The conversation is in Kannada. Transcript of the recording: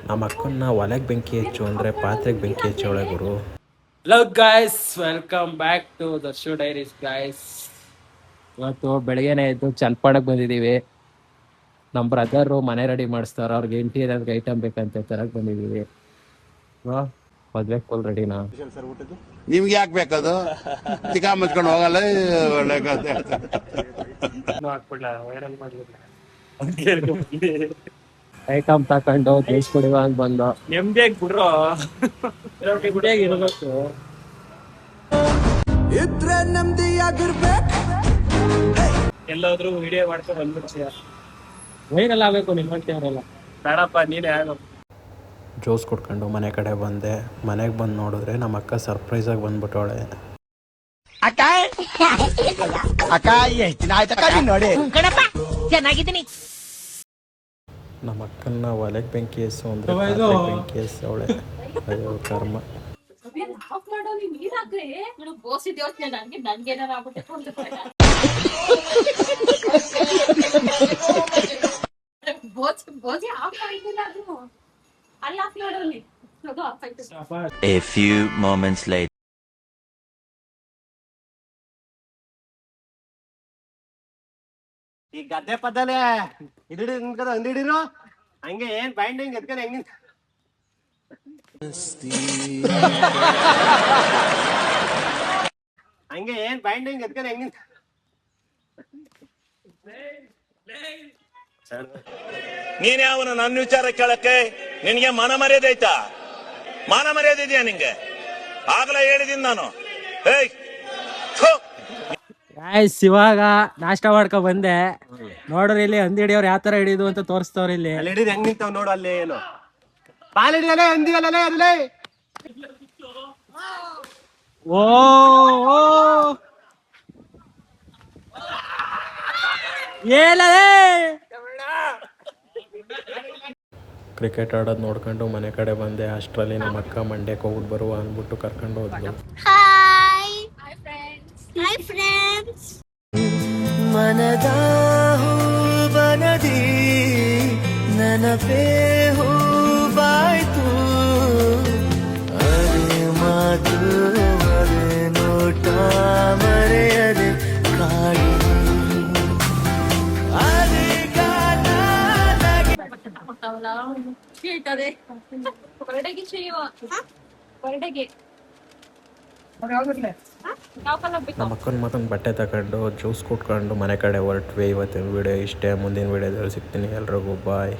ನಮ್ಮ ಅಕ್ಕನ್ನ ಒಲೆಗೆ ಬೆಂಕಿ ಹೆಚ್ಚು ಅಂದರೆ ಪಾತ್ರೆಗೆ ಬೆಂಕಿ ಹೆಚ್ಚವಳೆ ಗುರು. Hello guys, welcome back to Darshu diaries guys. ಇವತ್ತು ಬೆಳಗ್ಗೆನೆ ಎದ್ದು ಚಲ್ಪಾಡಕ್ಕೆ ಬಂದಿದ್ದೀವಿ. ನಮ್ಮ ಬ್ರದರು ಮನೆ ರೆಡಿ ಮಾಡಿಸ್ತಾರ, ಅವ್ರಿಗೆ ಇಂಟೀರಿಯರ್ ಐಟಮ್ ಬೇಕಂತ ತರಕ್ ಬಂದಿದ್ದೀವಿ. ಮದ್ವೆ ಫುಲ್ ರೆಡಿನಾ? ನಿಮ್ಗೆ ಯಾಕೆ ಬೇಕದು? ಚಿಕ್ಕ ಮುಚ್ಕೊಂಡು ಹೋಗಲ್ಲ. ಒಳ್ಳೆ ಐಟಮ್ ತಕೊಂಡು ದೇಶ ಕುಡಿಯುವ ಅಂತ ಬಂದು ನೆಮ್ಮದಿಯಾಗಿ ಬಿಡ್ರೋ, ನೆಮ್ಮದಿಯಾಗಿ ಇರಬೇಕು. ಇದ್ರೆ ನೆಮ್ಮದಿಯಾಗಿರ್ಬೇಕು. ಎಲ್ಲಾದ್ರೂ ವಿಡಿಯೋ ಮಾಡ್ಕೊಂಡು ಬಂದ್ಬಿಡ್ತೀಯ, ವೈರಲ್ ಆಗ್ಬೇಕು ನಿಮ್ಮಂತೆಯವರೆಲ್ಲ. ಬೇಡಪ್ಪ, ನೀನೇ ಆಗೋ. ಜ್ಯೂಸ್ ಕುಡ್ಕೊಂಡು ಮನೆ ಕಡೆ ಬಂದೆ. ಮನೆಗೆ ಬಂದು ನೋಡಿದ್ರೆ ನಮ್ಮ ಅಕ್ಕ ಸರ್ಪ್ರೈಸಾಗಿ ಬಂದ್ಬಿಟ್ಟವಳೆ. ಅಕ್ಕ ಅಕ್ಕ ಎಷ್ಟು ದಿನ ಆಯ್ತಕ್ಕ ನೋಡಿ ಚೆನ್ನಾಗಿದ್ದೀನಿ. ನಮ್ಮ ಅಕ್ಕನ್ನ ಒಲೆಗೆ ಬೆಂಕಿ ಎಸು ಅಂದರೆ ಪಾತ್ರೆಗೆ ಬೆಂಕಿ ಎಸವಳೆ. ಅಯ್ಯೋ ಕರ್ಮ. A few moments later. ಈ ಗದ್ದೆ ಪದ್ದಲೆ ಹಿಡಿಡಿ ನಿಂತ್ಕದ ಅಂದಿಡಿರು ಹಂಗೆ ಏನ್ ಬೈಂಡಿಂಗ್ ಎತ್ಕೊಂಡು ಹೆಂಗ್ ನಿಂತ ಹಂಗೆ ಏನ್ ಬೈಂಡಿಂಗ್ ಎತ್ಕೊಂಡು ಹೆಂಗ್ ನಿಂತ ನೀನ್ ಯಾವನ ನನ್ನ ವಿಚಾರ ಕೇಳಕ್ಕೆ? ನಿನ್ಗೆ ಮಾನ ಮರ್ಯಾದೆ ಐತಾ? ಮಾನ ಮರ್ಯಾದೆ ಇದೆಯಾ ನಿಂಗೆ? ಆಗ್ಲೇ ಹೇಳಿದೀನಿ ನಾನು. ಗಾಯ್ಸ್, ಇವಾಗ ನಾಷ್ಟ ಮಾಡ್ಕೊ ಬಂದೆ. ನೋಡ್ರಿ ಇಲ್ಲಿ ಹಂದಿ ಹಿಡಿಯೋರು ಯಾವ ತರ ಹಿಡಿದು ಅಂತ ತೋರಿಸ್ತವ್ರ ಇಲ್ಲಿ. ಅಲ್ಲಿ ಹಿಡಿದು ಹೆಂಗ್ ನಿಂತಾವ್ ನೋಡು. ಅಲ್ಲಿ ಏನು ಪಾಲ್ ಹಿಡಿಯಲೇ ಹಂದಿ ಅಲ್ಲೇ ಅದ್ರಲ್ಲೇ. ಓ ಏಲೇ ಕ್ರಿಕೆಟ್ ಆಡೋದು ನೋಡ್ಕೊಂಡು ಮನೆ ಕಡೆ ಬಂದೆ. ಅಷ್ಟರಲ್ಲಿ ನಮ್ಮ ಅಕ್ಕ ಮಂಡ್ಯಕ್ಕೆ ಹೋಗ್ಬಿಟ್ಟು ಬರುವ ಅಂದ್ಬಿಟ್ಟು ಕರ್ಕೊಂಡು ಹೋದ್ಲು. Hi friends. ಮನದ ಹೂವನದಿ ನೆನಪೇ ಹೂವಾಯ್ತು. ಅರೆ ಮಾತು ಅರೆ ನೋಟ ಮರೆಯದೆ ಕಾಡಿ ಅರೆ ಗಾನ ನಮ್ಮ ಅಕ್ಕನ ಮತ್ತೊಂದು ಬಟ್ಟೆ ತಗೊಂಡು ಜ್ಯೂಸ್ ಕುಟ್ಕೊಂಡು ಮನೆ ಕಡೆ ಹೊರಟ್ವಿ. ಇವತ್ತಿನ ವಿಡಿಯೋ ಇಷ್ಟೇ. ಮುಂದಿನ ವಿಡಿಯೋದಲ್ಲಿ ಸಿಗ್ತೀನಿ. ಎಲ್ರಿಗೂ ಬಾಯ್.